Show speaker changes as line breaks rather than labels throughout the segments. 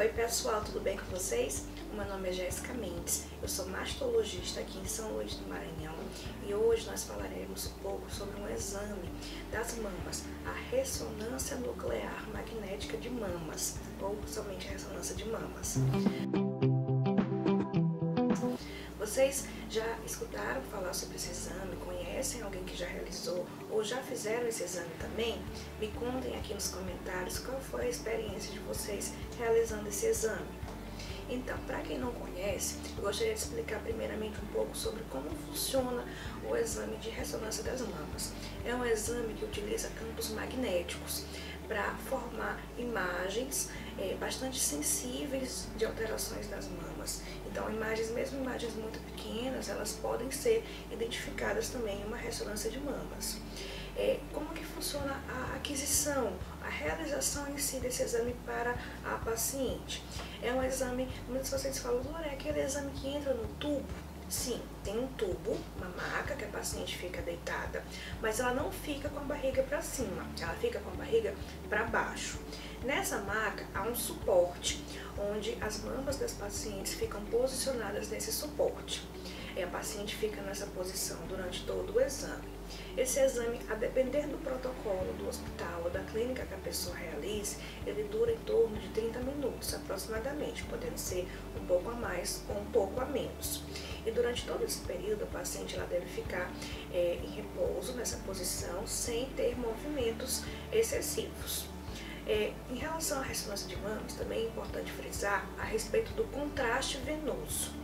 Oi pessoal, tudo bem com vocês? O meu nome é Jéssica Mendes, eu sou mastologista aqui em São Luís do Maranhão e hoje nós falaremos um pouco sobre um exame das mamas, a ressonância nuclear magnética de mamas, ou somente a ressonância de mamas. Vocês já escutaram falar sobre esse exame? Conhecem alguém que já realizou ou já fizeram esse exame também? Me contem aqui nos comentários qual foi a experiência de vocês realizando esse exame. Então, para quem não conhece, eu gostaria de explicar primeiramente um pouco sobre como funciona o exame de ressonância das mamas. É um exame que utiliza campos magnéticos para formar imagens bastante sensíveis de alterações das mamas. Então, mesmo imagens muito pequenas, elas podem ser identificadas também em uma ressonância de mamas. Como que funciona a aquisição, a realização em si desse exame para a paciente? É um exame, muitas vocês falam, é aquele exame que entra no tubo? Sim, tem um tubo, uma maca que a paciente fica deitada, mas ela não fica com a barriga para cima, ela fica com a barriga para baixo. Nessa maca há um suporte, onde as mamas das pacientes ficam posicionadas nesse suporte. A paciente fica nessa posição durante todo o exame. Esse exame, a depender do protocolo do hospital ou da clínica que a pessoa realize, ele dura em torno de 30 minutos aproximadamente, podendo ser um pouco a mais ou um pouco a menos. E durante todo esse período, a paciente ela deve ficar em repouso nessa posição, sem ter movimentos excessivos. Em relação à ressonância de mamas, também é importante frisar a respeito do contraste venoso.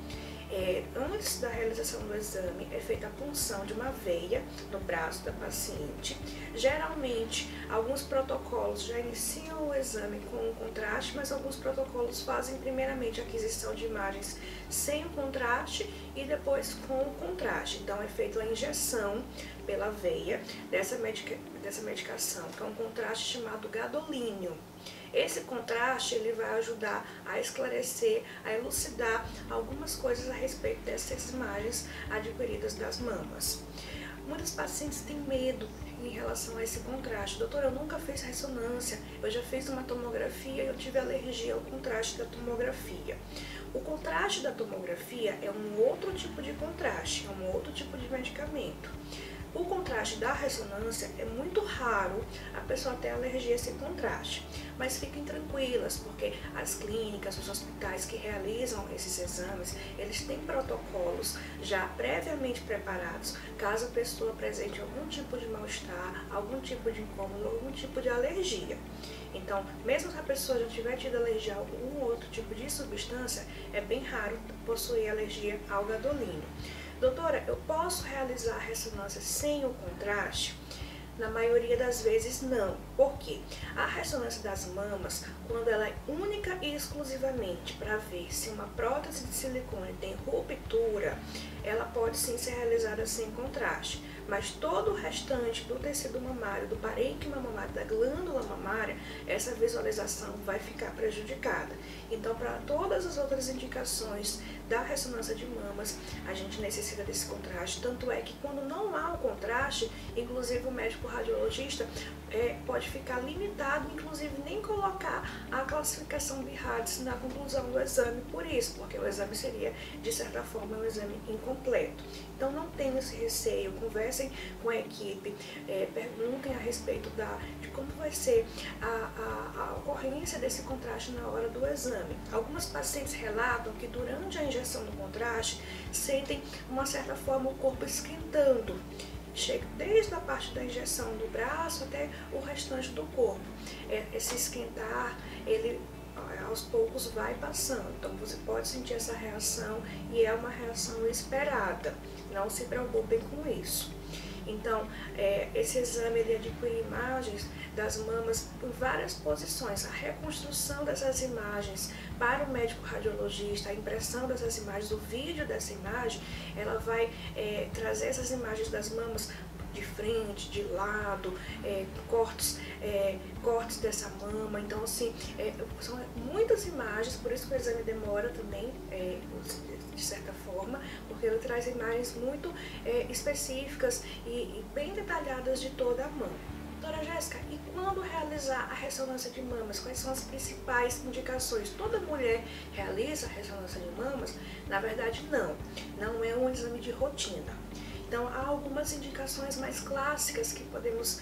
Antes da realização do exame, é feita a punção de uma veia no braço da paciente. Geralmente, alguns protocolos já iniciam o exame com o contraste, mas alguns protocolos fazem primeiramente a aquisição de imagens sem o contraste e depois com o contraste. Então, é feita a injeção pela veia dessa medicação, que é um contraste chamado gadolínio. Esse contraste ele vai ajudar a esclarecer, a elucidar algumas coisas a respeito dessas imagens adquiridas das mamas. Muitos pacientes têm medo em relação a esse contraste. Doutora, eu nunca fiz ressonância, eu já fiz uma tomografia e eu tive alergia ao contraste da tomografia. O contraste da tomografia é um outro tipo de contraste, é um outro tipo de medicamento. O contraste da ressonância é muito raro a pessoa ter alergia a esse contraste, mas fiquem tranquilas, porque as clínicas, os hospitais que realizam esses exames, eles têm protocolos já previamente preparados, caso a pessoa apresente algum tipo de mal-estar, algum tipo de incômodo, algum tipo de alergia. Então, mesmo se a pessoa já tiver tido alergia a algum outro tipo de substância, é bem raro possuir alergia ao gadolínio. Doutora, eu posso realizar a ressonância sem o contraste? Na maioria das vezes não. Por quê? A ressonância das mamas, quando ela é única e exclusivamente para ver se uma prótese de silicone tem ruptura, ela pode sim ser realizada sem contraste. Mas todo o restante do tecido mamário, do parênquima mamário, da glândula mamária, essa visualização vai ficar prejudicada. Então, para todas as outras indicações da ressonância de mamas, a gente necessita desse contraste. Tanto é que quando não há o contraste, inclusive o médico radiologista pode ficar limitado, inclusive nem colocar a classificação BIRADS na conclusão do exame por isso, porque o exame seria, de certa forma, um exame incompleto. Então, não tenham esse receio, conversem com a equipe, perguntem a respeito de como vai ser a ocorrência desse contraste na hora do exame. Algumas pacientes relatam que durante a injeção do contraste, sentem, de uma certa forma, o corpo esquentando. Chega desde a parte da injeção do braço até o restante do corpo. Esse esquentar, ele aos poucos vai passando, então você pode sentir essa reação e é uma reação esperada, não se preocupem com isso. Então, esse exame ele adquire imagens das mamas em várias posições. A reconstrução dessas imagens para o médico radiologista, a impressão dessas imagens, o vídeo dessa imagem, ela vai trazer essas imagens das mamas de frente, de lado, cortes dessa mama. Então, assim, são muitas imagens, por isso que o exame demora também, de certa forma, porque ele traz imagens muito específicas e bem detalhadas de toda a mama. doutora Jéssica, e quando realizar a ressonância de mamas, quais são as principais indicações? Toda mulher realiza a ressonância de mamas? Na verdade, não é um exame de rotina. Então, há algumas indicações mais clássicas que podemos,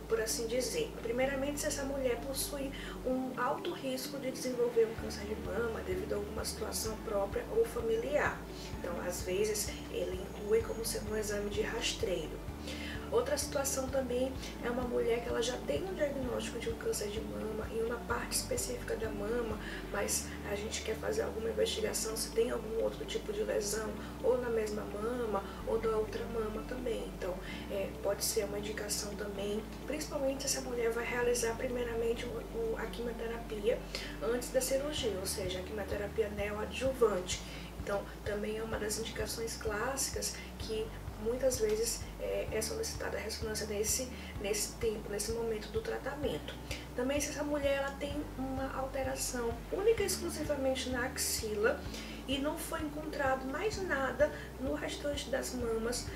por assim dizer. Primeiramente, se essa mulher possui um alto risco de desenvolver um câncer de mama devido a alguma situação própria ou familiar. Então, às vezes, ele inclui como sendo um exame de rastreio. Outra situação também é uma mulher que ela já tem um diagnóstico de um câncer de mama em uma parte específica da mama, mas a gente quer fazer alguma investigação se tem algum outro tipo de lesão, ou na mesma mama, ou da outra mama também. Então, pode ser uma indicação também, principalmente se essa mulher vai realizar primeiramente a quimioterapia antes da cirurgia, ou seja, a quimioterapia neoadjuvante. Então, também é uma das indicações clássicas que muitas vezes é solicitada a ressonância nesse momento do tratamento. Também se essa mulher ela tem uma alteração única e exclusivamente na axila e não foi encontrado mais nada no restante das mamas,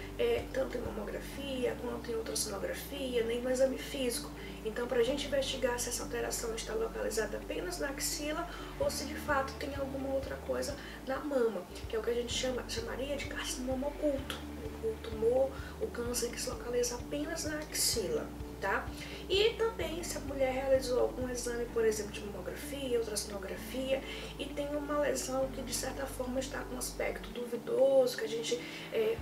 tanto em mamografia quanto em ultrassonografia, nem no exame físico. Então, para a gente investigar se essa alteração está localizada apenas na axila ou se de fato tem alguma outra coisa na mama, que é o que a gente chamaria de carcinoma oculto. O tumor, o câncer que se localiza apenas na axila, tá? E também se a mulher realizou algum exame, por exemplo, de mamografia, ultrassonografia, e tem uma lesão que de certa forma está com um aspecto duvidoso, que a gente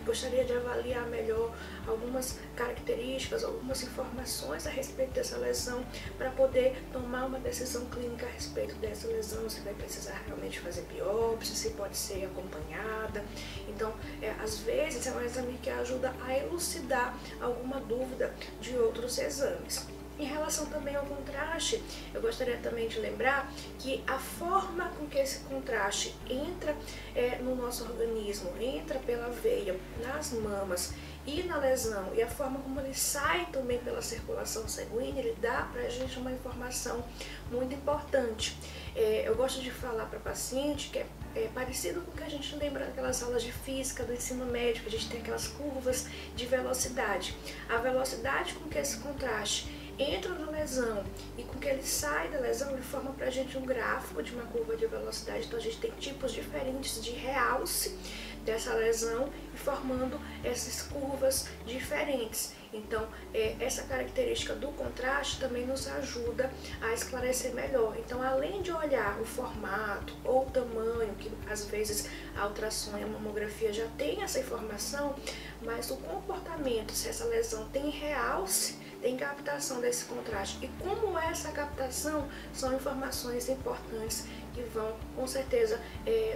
gostaria de avaliar melhor algumas características, algumas informações a respeito dessa lesão, para poder tomar uma decisão clínica a respeito dessa lesão, se vai precisar realmente fazer biópsia, se pode ser acompanhada. Então, às vezes é um exame que ajuda a elucidar alguma dúvida de outros exames. Em relação também ao contraste, eu gostaria também de lembrar que a forma com que esse contraste entra no nosso organismo, entra pela veia, nas mamas e na lesão, e a forma como ele sai também pela circulação sanguínea, ele dá pra gente uma informação muito importante. Eu gosto de falar para paciente que é parecido com o que a gente lembra daquelas aulas de física do ensino médio, que a gente tem aquelas curvas de velocidade. A velocidade com que esse contraste entra na lesão e com que ele sai da lesão, ele forma pra gente um gráfico de uma curva de velocidade. Então a gente tem tipos diferentes de realce dessa lesão e formando essas curvas diferentes. Então, essa característica do contraste também nos ajuda a esclarecer melhor. Então, além de olhar o formato ou o tamanho, que às vezes a ultrassom e a mamografia já tem essa informação, mas o comportamento, se essa lesão tem realce, tem captação desse contraste. E como essa captação são informações importantes que vão, com certeza,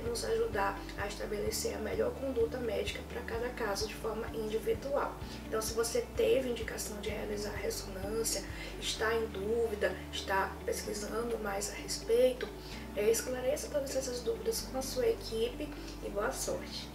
nos ajudar a estabelecer a melhor conduta médica para cada caso de forma individual. Então, se você teve indicação de realizar a ressonância, está em dúvida, está pesquisando mais a respeito, esclareça todas essas dúvidas com a sua equipe e boa sorte!